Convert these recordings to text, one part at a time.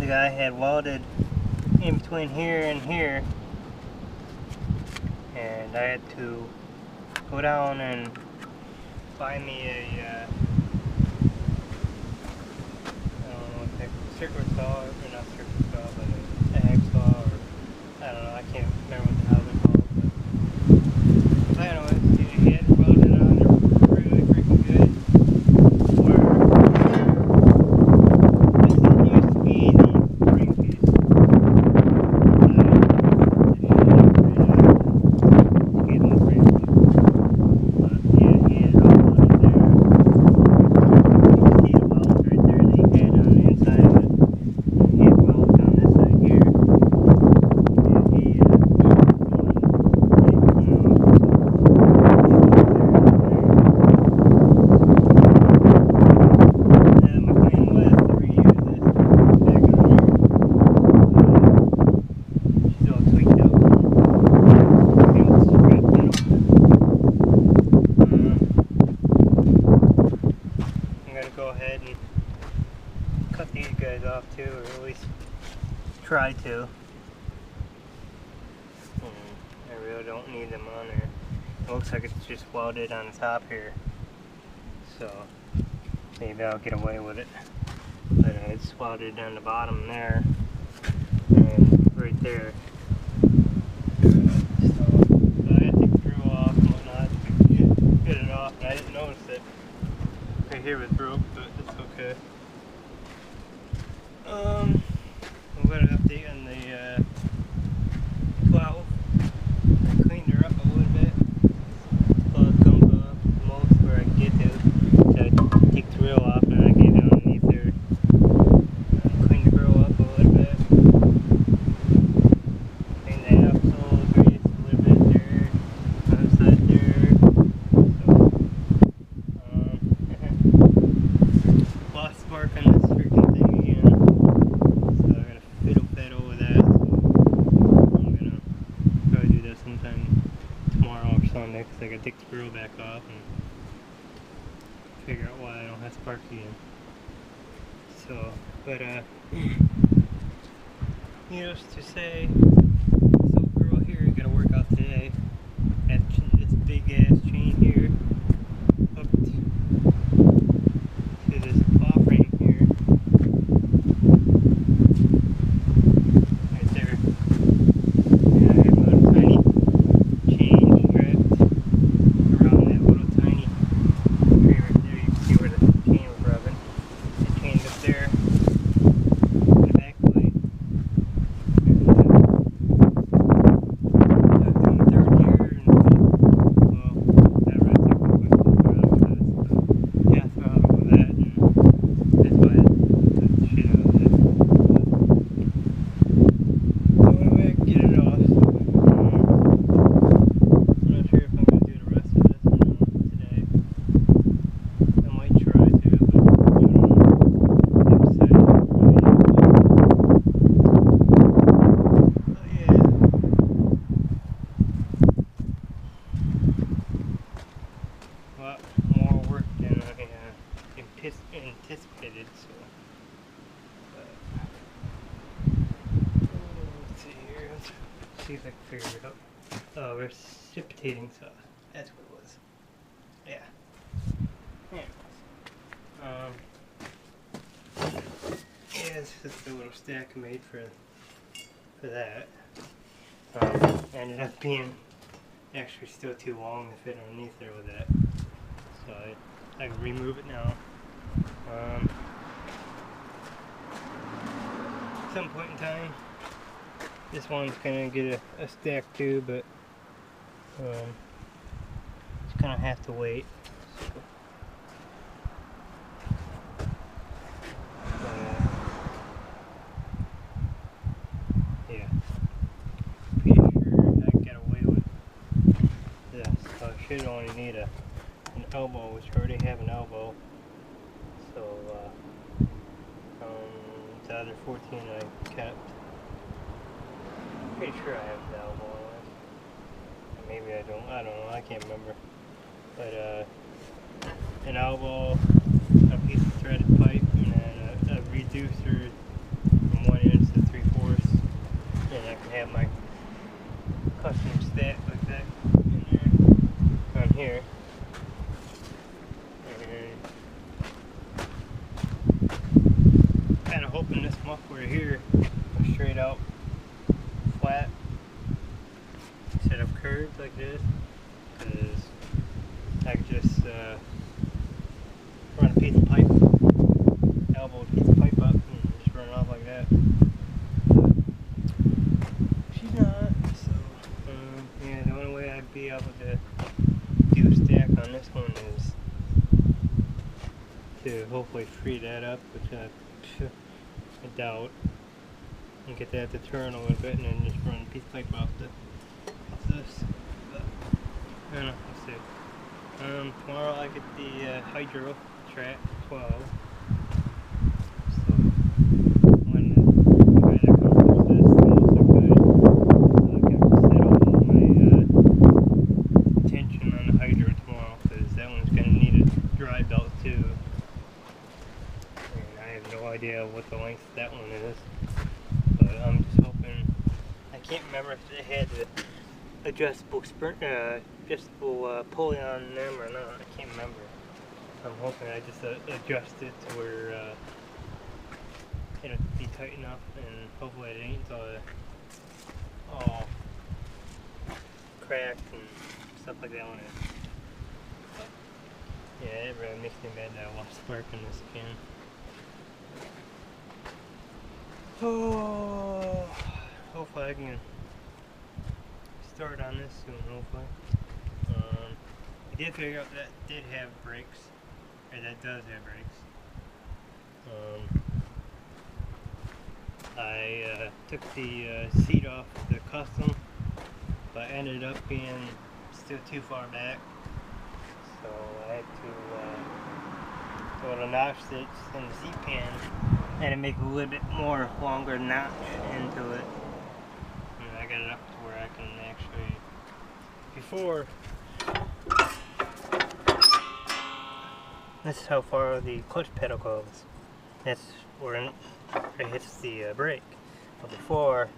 the guy had welded in between here and here, and I had to go down and buy me a I don't know what the circuit saw, or not circuit saw, but a hacksaw, or I don't know, I can't remember what the hell they're called, but anyways, he had it welded on, they're really freaking good. This used to be the spring piece. Go ahead and cut these guys off too, or at least try to. I really don't need them on there. It looks like it's just welded on the top here, so maybe I'll get away with it. But it's welded on the bottom there and right there. So I had to take the screw off and whatnot to get it off, and I didn't notice it. Right here was broke, but it's okay. I'm going to update on the 12. I cleaned her up a little bit. Plug comes off most where I can get to. So I take the grill off and I get it underneath there. Clean the grill up a little bit. Clean that up so grease a little bit there. Outside there. Lost spark on this freaking thing again, so I gotta fiddle with that. So I'm gonna probably do that sometime tomorrow or Sunday, because I gotta take the grill back off and figure out why I don't have spark again. So, but needless to say, this old girl here gotta work out today. At this big ass chain here up to this paw frame here, right there. And I have a little tiny chain strapped around that little tiny tree right there. You can see where the chain was rubbing. It chained up there in the back plate. And that's in the third gear, and well, that right there was half throttle with that, and that's why it took the shit out of that. So anyway, I can get it off. I'm not sure if I'm going to do the rest of this or not today. I might try to, but I don't know. I haven't decided really yet. But yeah. A lot more work than I anticipated, so let's see here, let's see if I can figure it out. Oh, precipitating sauce, that's what it was. Yeah. Yeah, it's just a little stack I made for that. Ended up being actually still too long to fit underneath there with that. So I can remove it now. At some point in time, this one's gonna get a stack too, but just gonna have to wait. So, yeah, pretty sure I got away with this. So I should only need an elbow, which I already have an elbow. So it's the other 14 I kept. Pretty sure I have the elbow on it. Maybe I don't know, I can't remember. But an elbow, a piece of threaded pipe, and then a reducer from 1 inch to 3/4, and I can have my custom stack like that in there, on here. And kind of hoping this muffler here goes straight out flat instead of curved like this, because I could just run a piece of pipe, elbow a piece of pipe up and just run it off like that. But she's not, so yeah, the only way I'd be able to do a stack on this one is to hopefully free that up, which I doubt, and get that to turn a little bit and then just run a piece of pipe off this. But I don't know, we'll see. Tomorrow I get the hydro track 12. So when I try to accomplish this, then also good. So I can set all my attention on the hydro tomorrow, because that one's going to need a dry belt too. And I have no idea what the length of that one is. But I'm just hoping, I can't remember if they had the adjustable pulley on them or not. I can't remember. I'm hoping I just adjust it to where it'll be tight enough, and hopefully it ain't all cracked and stuff like that on it. But yeah, it really makes me mad that I lost spark in this can. Oh, hopefully I can start on this soon, hopefully. I did figure out that did have brakes, or that does have brakes. I took the seat off the custom, but ended up being still too far back, so I had to go to notch stitch in the seat pan and make a little bit more longer notch into it. And I got it up to where I can actually, before, this is how far the clutch pedal goes. That's where it hits the brake. But before,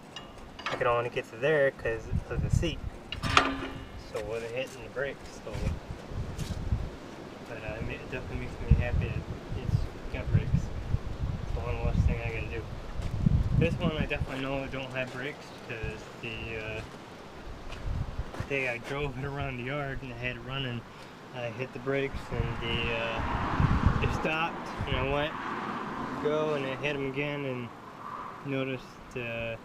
I could only get to there because of the seat. So it wasn't hitting the brakes. So, but it definitely makes me happy that it's got brakes. It's one less thing I gotta do. This one I definitely know it don't have brakes, because the day I drove it around the yard and I had it running, I hit the brakes and it stopped, and I went go and I hit them again and noticed the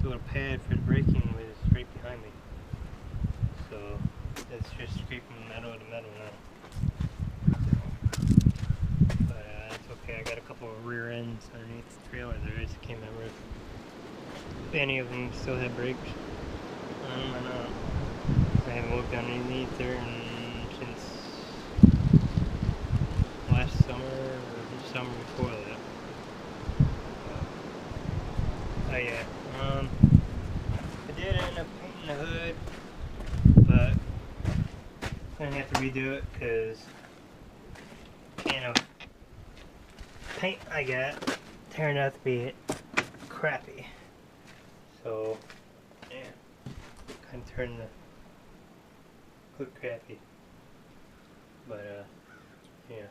little pad for the braking was right behind me. So it's just scraping metal to metal now. But it's okay, I got a couple of rear ends underneath the trailer there. I just can't remember if any of them still have brakes. I don't know. I haven't looked underneath there since last summer or the summer before that. Oh yeah. I did end up painting the hood, but I'm gonna have to redo it because paint I got turned out to be crappy. So yeah, kind of turned the hood crappy. But yeah.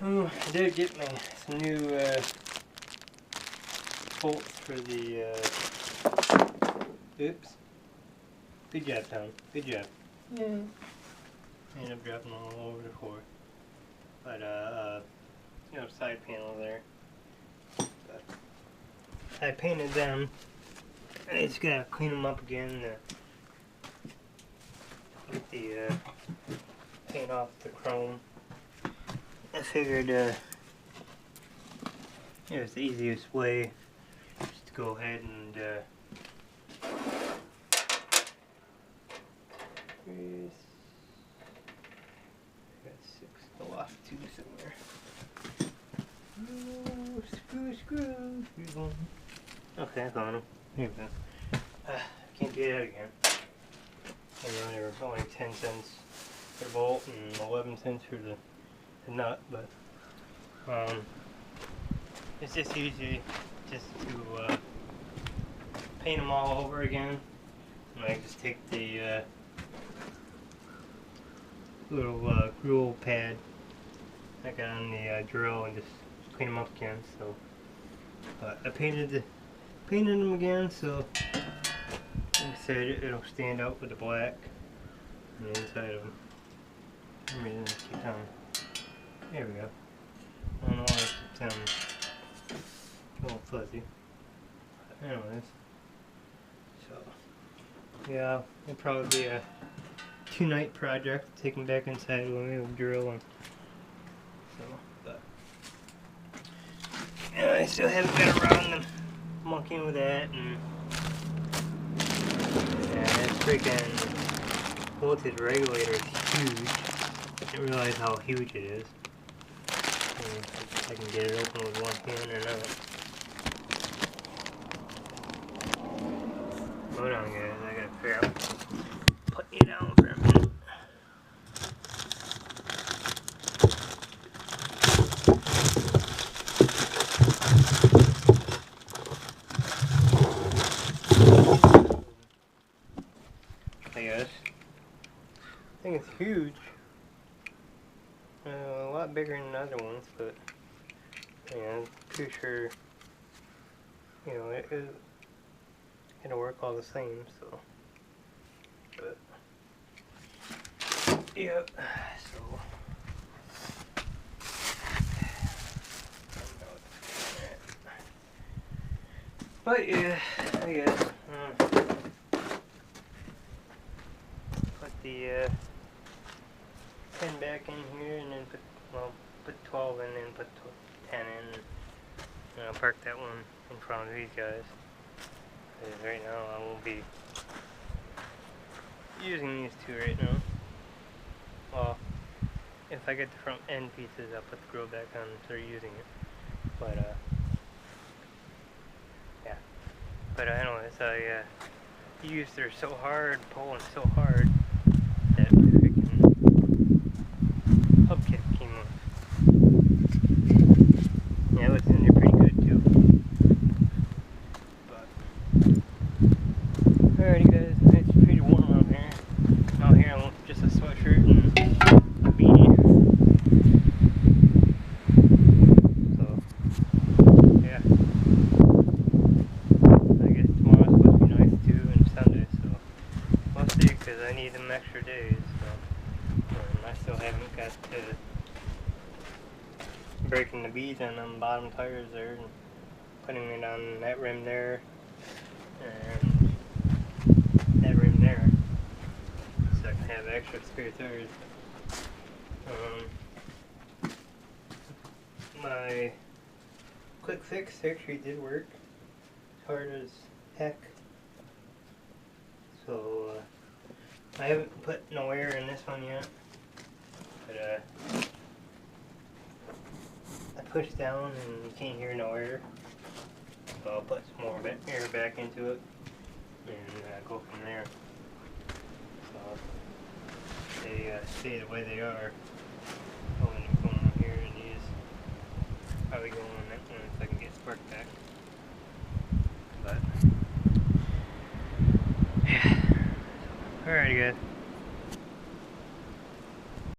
Oh, I did get me some new bolts for the oops. Good job, Tom. Good job. Yeah. Ended up dropping all over the floor. But side panel there. But I painted them. I just gotta clean them up again. Get the paint off the chrome. I figured it was the easiest way just to go ahead and I got 6 go off 2 somewhere. Oh, screw. Okay, I found them. Here we go. Can't do that again. I know they were only 10 cents for the bolt and 11 cents for the nut, but it's just easy just to paint them all over again. And I just take the little gruel pad I got on the drill and just clean them up again. So I painted them again, so like I said, it'll stand out with the black on the inside of them. I'm ready to keep on. There we go. I don't know why it keeps a little fuzzy. But anyways, so yeah, it'll probably be a 2-night project. Take them back inside with me with drill and so. But yeah, I still haven't been around them monkeying with that, and yeah, that freaking voltage regulator is huge. I didn't realize how huge it is. If I can get it open with one hand or not. Hold on guys, I gotta figure out. Put you down for a minute. I guess. I think it's huge. A lot bigger than the other ones, but yeah, I'm pretty sure, you know, it'll work all the same, so. But, yep, so. But yeah, I guess. Put the 10 back in here, and then put 12 in, and put 10 in. And I'll park that one in front of these guys. Because right now I won't be using these two right now. Well, if I get the front end pieces, I'll put the grill back on and start using it. But yeah. But anyways, I used her so hard, pulling so hard, that freaking hubcap came off. Yeah, it was in there pretty good too. But alrighty guys, it's pretty warm out here. Out here I'm just a sweatshirt and a beanie. So yeah. I guess tomorrow's supposed to be nice too, and Sunday, so we'll see, because I need them extra days. So I still haven't got to breaking the beads on them bottom tires there and putting it on that rim there and that rim there, so I can have extra spare tires. My quick fix actually did work, as hard as heck. So I haven't put no air in this one yet, but I pushed down and you can't hear no air, so I'll put some more air back into it and go from there. So they stay the way they are. I'll end up going here and these probably go on that one if I can get spark back. But yeah. Alrighty guys.